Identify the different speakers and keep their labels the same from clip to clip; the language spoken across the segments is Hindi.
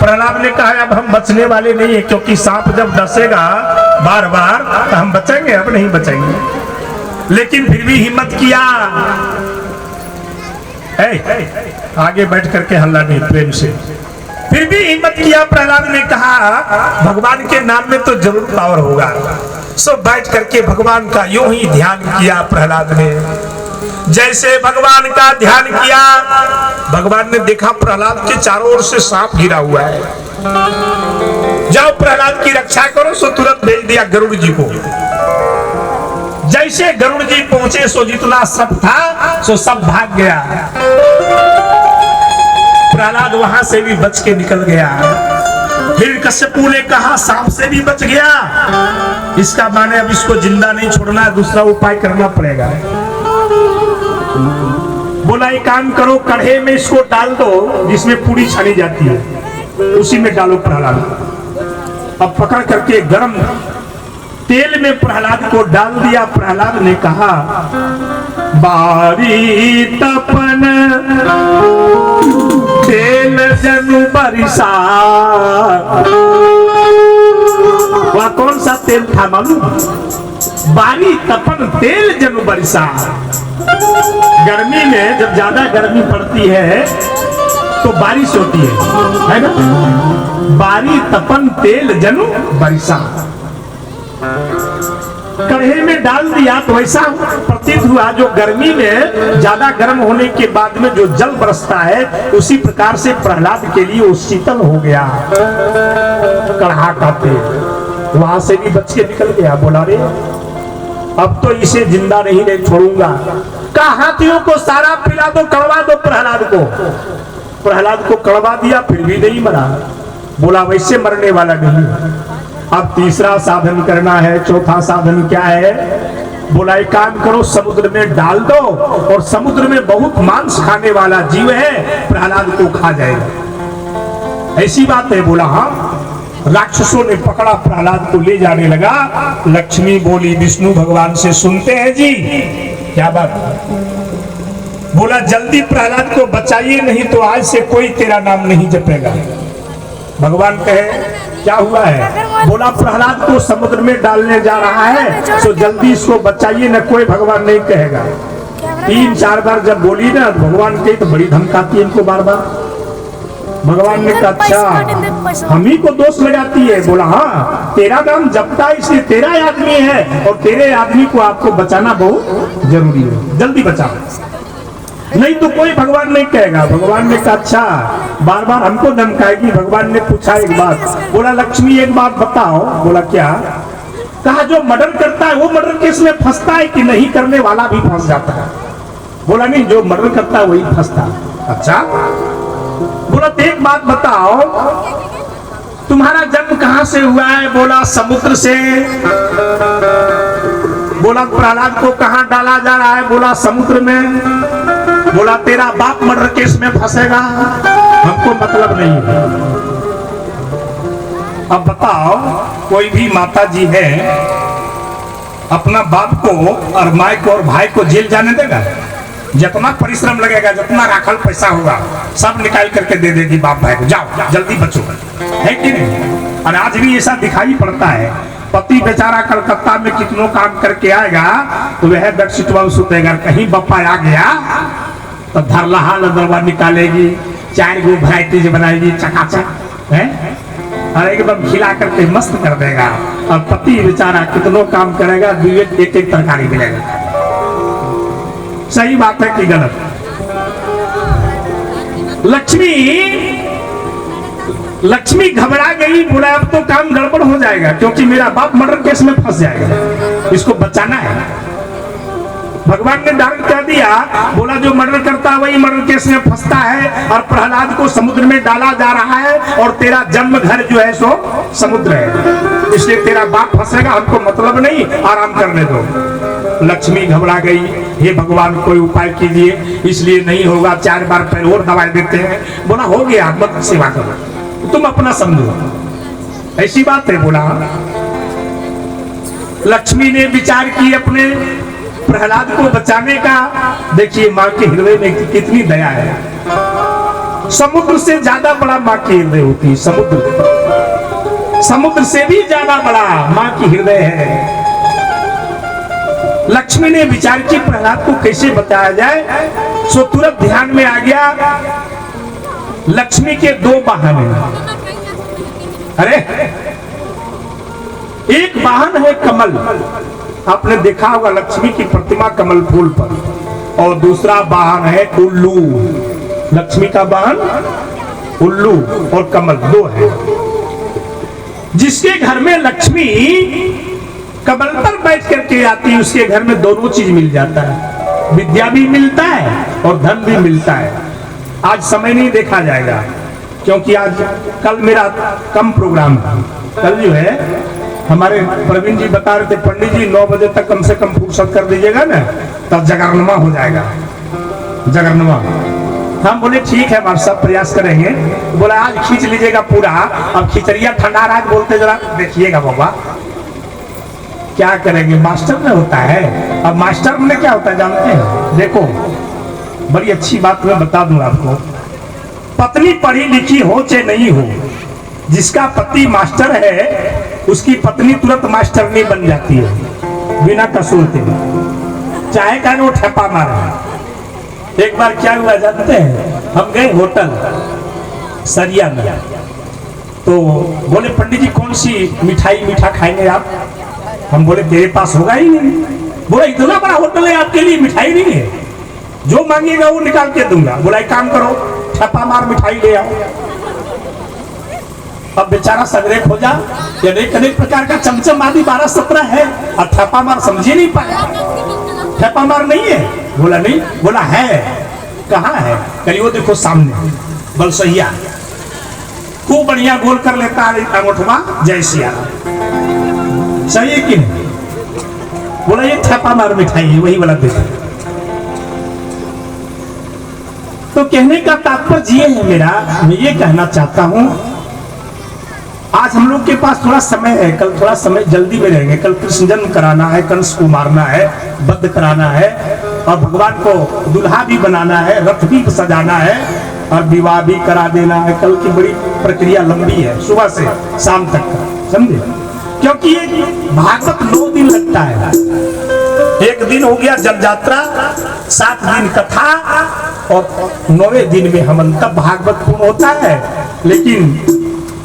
Speaker 1: प्रहलाद ने कहा अब हम बचने वाले नहीं है, क्योंकि सांप जब डसेगा बार बार तो हम बचेंगे, अब नहीं बचेंगे। लेकिन फिर भी हिम्मत किया। आगे बैठ करके हल्ला नहीं, प्रेम से। फिर भी हिम्मत किया। प्रहलाद ने कहा भगवान के नाम में तो जरूर पावर होगा। सब बैठ करके भगवान का यूं ही ध्यान किया प्रहलाद ने। जैसे भगवान का ध्यान किया, भगवान ने देखा प्रहलाद के चारों ओर से सांप घिरा हुआ है। जाओ प्रहलाद की रक्षा करो। सो तुरंत भेज दिया गरुड़ जी को। जैसे गरुड़ जी पहुंचे सो जितना सब था सो सब भाग गया। प्रहलाद वहां से भी बच के निकल गया। हिरण्यकश्यपु ने कहा सांप से भी बच गया, इसका माने अब इसको जिंदा नहीं छोड़ना, दूसरा उपाय करना पड़ेगा। बोला एक काम करो, कढ़े में इसको डाल दो जिसमें पूरी छानी जाती है, उसी में डालो प्रहलाद। अब पकड़ करके गर्म तेल में प्रहलाद को डाल दिया। प्रहलाद ने कहा बारी तपन तेल जनु बरिसा। वह कौन सा तेल था मालूम? बारी तपन तेल जनु बरिसा। गर्मी में जब ज्यादा गर्मी पड़ती है तो बारिश होती है ना। बारी तपन तेल जनु बरिसा। कढ़े में डाल दिया तो ऐसा प्रतीत हुआ जो गर्मी में ज्यादा गर्म होने के बाद में जो जल बरसता है उसी प्रकार से प्रहलाद के लिए वो शीतल हो गया। कढ़ा का तेल वहां से भी बच के निकल गया। बोला रे अब तो इसे जिंदा नहीं छोड़ूंगा। कहा हाथियों को सारा पिला दो, कड़वा दो प्रहलाद को। प्रहलाद को कड़वा दिया फिर भी नहीं मरा। बोला वैसे मरने वाला नहीं। अब तीसरा साधन करना है। चौथा साधन क्या है? बोला एक काम करो, समुद्र में डाल दो और समुद्र में बहुत मांस खाने वाला जीव है, प्रहलाद को खा जाएगा। ऐसी बात है? बोला हाँ। राक्षसों ने पकड़ा, प्रहलाद को ले जाने लगा। लक्ष्मी बोली विष्णु भगवान से सुनते हैं जी क्या बात? बोला जल्दी प्रहलाद को बचाइए, नहीं तो आज से कोई तेरा नाम नहीं जपेगा। भगवान कहे क्या हुआ है? बोला प्रहलाद को समुद्र में डालने जा रहा है, तो जल्दी इसको बचाइए, न कोई भगवान नहीं कहेगा। 3-4 बार जब बोली ना भगवान कही तो बड़ी धमकाती है इनको बार बार। भगवान ने कहा अच्छा हम ही को दोष लगाती है। बोला हाँ तेरा नाम जपता है इसलिए तेरा आदमी है और तेरे आदमी को आपको बचाना बहुत जरूरी है, जल्दी बचाओ, नहीं तो कोई भगवान नहीं कहेगा। भगवान ने कहा अच्छा बार बार हमको धमकाएगी। भगवान ने पूछा एक बात। बोला लक्ष्मी एक बात बताओ। बोला क्या? कहा जो मर्डर करता है वो मर्डर केस में फंसता है कि नहीं करने वाला भी फंस जाता है? बोला नहीं जो मर्डर करता है वही फंसता है। अच्छा बोला तो एक बात बताओ तुम्हारा जन्म कहां से हुआ है? बोला समुद्र से। बोला प्रहलाद को कहां डाला जा रहा है? बोला समुद्र में। बोला तेरा बाप मर्डर केस में फंसेगा, हमको मतलब नहीं है। अब बताओ कोई भी माता जी है अपना बाप को और माई को और भाई को जेल जाने देगा? जितना परिश्रम लगेगा, जितना राखल पैसा होगा सब निकाल करके दे देगी बाप भाई को, जाओ जल्दी बचो, है कि नहीं? और आज भी ऐसा दिखाई पड़ता है। पति बेचारा कलकत्ता में कितनों काम करके आएगा तो वह बेडशीट वाल सुतेगा, कहीं बप्पा आ गया तो धरलहा लदरवा निकालेगी, 4 गो वैरायटीज बनाएगी चकाचक है और एकदम खिला करके मस्त कर देगा। और पति बेचारा कितनों काम करेगा, एक तरकारी मिलेगा। सही बात है कि गलत? लक्ष्मी घबरा गई। बोला अब तो काम गड़बड़ हो जाएगा क्योंकि मेरा बाप मर्डर केस में फंस जाएगा, इसको बचाना है। भगवान ने डांट कर दिया। बोला जो मर्डर करता है वही मर्डर केस में फंसता है और प्रहलाद को समुद्र में डाला जा रहा है और तेरा जन्म घर जो है सो समुद्र है, इसलिए तेरा बाप फंसेगा, हमको मतलब नहीं, आराम करने दो। लक्ष्मी घबरा गई। हे भगवान कोई उपाय कीजिए, इसलिए नहीं होगा, 4 बार पैर और दवाई देते हैं। बोला हो गया, मत सेवा करो, तुम अपना समझो, ऐसी बात है। बोला लक्ष्मी ने विचार की अपने प्रहलाद को बचाने का। देखिए माँ के हृदय में कितनी दया है। समुद्र से ज्यादा बड़ा माँ की हृदय होती है। समुद्र से भी ज्यादा बड़ा माँ की हृदय है। लक्ष्मी ने विचार की प्रहलाद को कैसे बताया जाए, सो तुरंत ध्यान में आ गया लक्ष्मी के दो वाहन हैं। अरे एक वाहन है कमल, आपने देखा होगा लक्ष्मी की प्रतिमा कमल फूल पर, और दूसरा वाहन है उल्लू। लक्ष्मी का वाहन उल्लू और कमल दो है। जिसके घर में लक्ष्मी कमल पर बैठ करके आती है उसके घर में दोनों चीज मिल जाता है, विद्या भी मिलता है और धन भी मिलता है। आज समय नहीं देखा जाएगा क्योंकि आज कल मेरा कम प्रोग्राम था। कल जो है हमारे प्रवीण जी बता रहे थे, पंडित जी 9 बजे तक कम से कम फुर्सत कर दीजिएगा ना, तब जगरनमा हो जाएगा। जगरनमा हम बोले ठीक है हमारे सब प्रयास करेंगे। बोला आज खींच लीजिएगा पूरा, अब खिचड़िया ठंडा रात बोलते जरा देखिएगा बाबा क्या करेंगे। मास्टर में होता है, अब मास्टर में क्या होता है जानते हैं? देखो बड़ी अच्छी बात मैं बता दूं आपको, पत्नी पढ़ी लिखी हो चाहे नहीं हो, जिसका पति मास्टर है उसकी पत्नी तुरंत मास्टरनी बन जाती है बिना कसूर के, चाहे का वो ठप्पा मारे। एक बार क्या हुआ जानते हैं, हम गए होटल सरिया में, तो बोले पंडित जी कौन सी मिठाई मीठा खाएंगे आप? हम बोले तेरे पास होगा ही नहीं। बोला इतना बड़ा होटल है आपके लिए मिठाई नहीं है, जो मांगेगा वो निकाल के दूंगा। बोला एक काम करो ठप्पा मार मिठाई ले आओ। अब बेचारा सगरे खोजा, अनेक प्रकार का चमचम आदि 12-17 है, और ठप्पा मार समझे नहीं पाया। ठप्पा मार नहीं है? बोला नहीं। बोला है, कहाँ है? कहीं वो देखो सामने बलसहिया, खूब बढ़िया गोल कर लेता है अंगूठवा जय सिया। सही है कि नहीं? बोला ये ठप्पा मार मिठाई है, वही वाला देखो। तो कहने का तात्पर्य ये है मेरा, मैं ये कहना चाहता हूं आज हम लोग के पास थोड़ा समय है, कल थोड़ा समय जल्दी में रहेंगे। कल कृष्ण जन्म कराना है, कंस को मारना है, वध कराना है, और भगवान को दुल्हा भी बनाना है, रथ भी सजाना है, और विवाह भी करा देना है। कल की बड़ी प्रक्रिया लंबी है, सुबह से शाम तक का, समझे? क्योंकि ये भागवत 9 दिन लगता है। एक दिन हो गया जल यात्रा, 7 दिन कथा, और 9वें दिन में हवन, तब भागवत पूर्ण होता है। लेकिन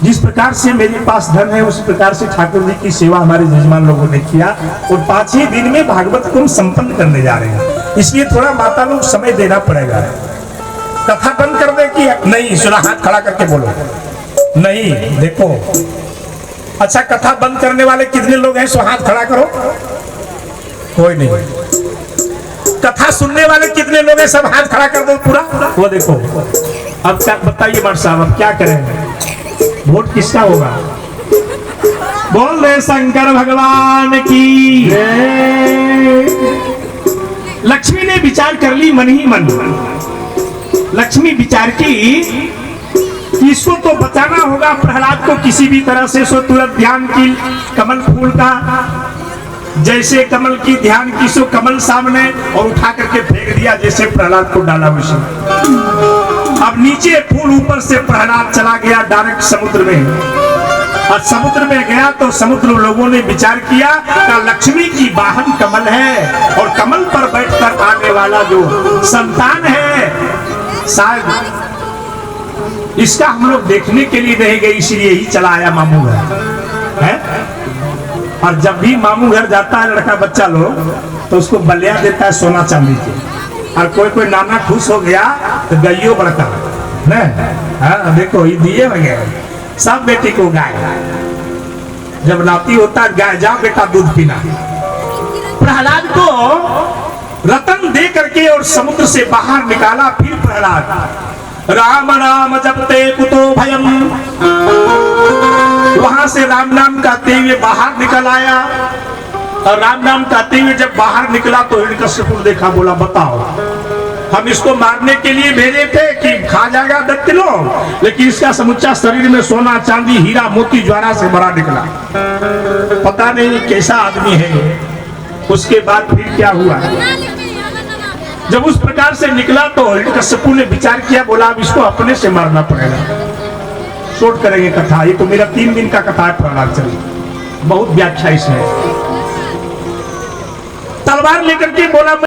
Speaker 1: जिस प्रकार से मेरे पास धन है उस प्रकार से ठाकुर जी की सेवा हमारे जजमान लोगों ने किया, और 5 ही दिन में भागवत को संपन्न करने जा रहे हैं। इसलिए थोड़ा माता लोग समय देना पड़ेगा। कथा बंद कर दे कि नहीं, सुना हाथ खड़ा करके बोलो नहीं। देखो अच्छा, कथा बंद करने वाले कितने लोग हैं? सो हाथ खड़ा करो। कोई नहीं। कथा सुनने वाले कितने लोग हैं? सब हाथ खड़ा कर दो पूरा। वो देखो, अब क्या बताइए मार साहब, अब क्या करें? वोट किसका होगा? बोल रहे शंकर भगवान की। लक्ष्मी ने विचार कर ली मन ही मन। लक्ष्मी विचार की इसको तो बचाना होगा प्रहलाद को किसी भी तरह से। सो तुरंत ध्यान की कमल फूल का, जैसे कमल की ध्यान की, सो कमल सामने, और उठा करके फेंक दिया जैसे प्रहलाद को डाला वैसे। अब नीचे फूल, ऊपर से प्रहलाद चला गया डायरेक्ट समुद्र में। और समुद्र में गया तो समुद्र लोगों ने विचार किया कि लक्ष्मी की वाहन कमल है, और कमल पर बैठकर आने वाला जो संतान है शायद इसका हम लोग देखने के लिए नहीं गए, इसलिए ही चला आया मामू घर है। और जब भी मामू घर जाता है लड़का बच्चा लोग, तो उसको बलिया देता है सोना चांदी के। और कोई नाना खुश हो गया तो गइयो बड़का न, हाँ देखो ये दिए वगैरह सब बेटी को गाय। जब नाती होता है गाय, जाओ बेटा दूध पीना। प्रहलाद को रतन दे करके और समुद्र से बाहर निकाला। फिर प्रहलाद राम राम जपते कुतो भयम, वहां से राम नाम कहते हुए बाहर निकल आया। और राम नाम कहते हुए जब बाहर निकला तो हिरण्यकश्यप देखा, बोला बताओ हम इसको मारने के लिए भेजे थे कि खा जाएगा दैत्य, लेकिन इसका समुच्चा शरीर में सोना चांदी हीरा मोती ज्वारा से भरा निकला, पता नहीं कैसा आदमी है। उसके बाद फिर क्या हुआ? जब उस प्रकार से निकला तो हिरण्यकश्यपु ने विचार किया, बोला अब इसको अपने से मारना पड़ेगा। शॉर्ट करेंगे कथा, ये तो मेरा 3 दिन का कथा है प्रहलाद चरित, बहुत व्याख्या इसमें। तलवार लेकर के बोला